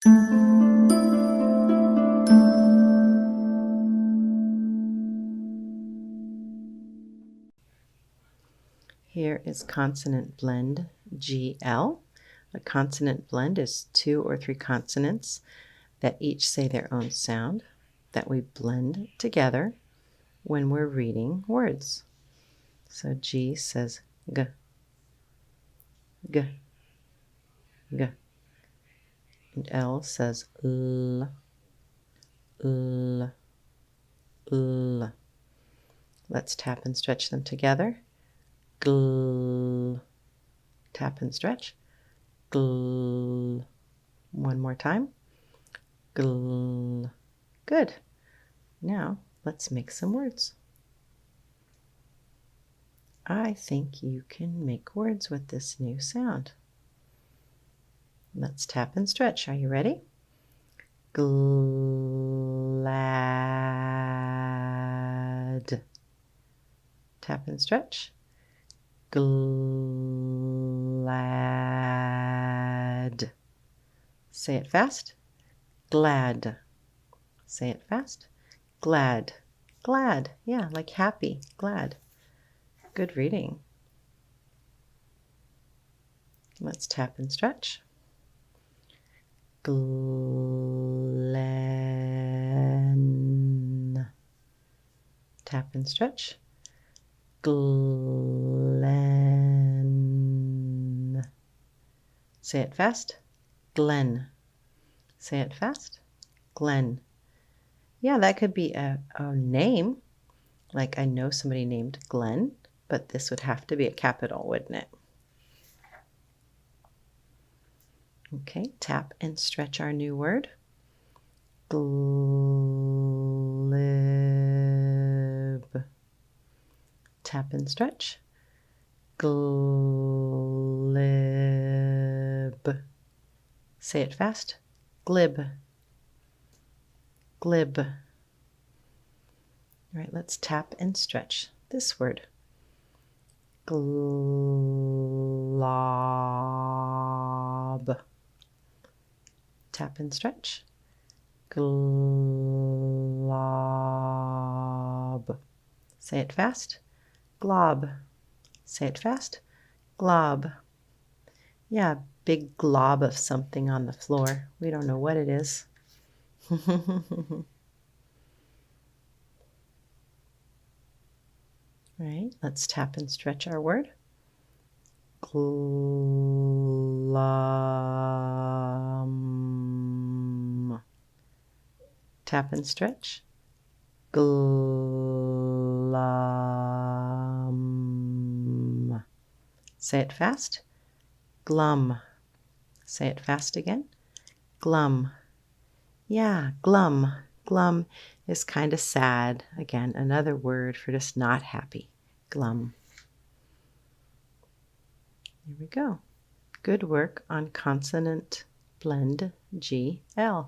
Here is consonant blend GL. A consonant blend is 2 or 3 consonants that each say their own sound that we blend together when we're reading words. So G says G, G, G. And L says L, L, L. Let's tap and stretch them together. Gl. Tap and stretch. Gl. One more time. Gl. Good. Now let's make some words. I think you can make words with this new sound. Let's tap and stretch. Are you ready? Glad. Tap and stretch. Glad. Say it fast. Glad. Say it fast. Glad. Glad. Yeah, like happy. Glad. Good reading. Let's tap and stretch. Glen. Tap and stretch. Glen. Say it fast. Glen. Say it fast. Glen. Yeah, that could be a name. Like I know somebody named Glenn, but this would have to be a capital, wouldn't it? Okay, tap and stretch our new word. Glib. Tap and stretch. Glib. Say it fast. Glib. Glib. All right, let's tap and stretch this word. Glob. Tap and stretch. Glob. Say it fast. Glob. Say it fast. Glob. Yeah, big glob of something on the floor. We don't know what it is. Right, let's tap and stretch our word. Glum. Tap and stretch. Glum. Say it fast. Glum. Say it fast again. Glum. Yeah, glum. Glum is kind of sad. Again, another word for just not happy. Glum. Here we go. Good work on consonant blend GL.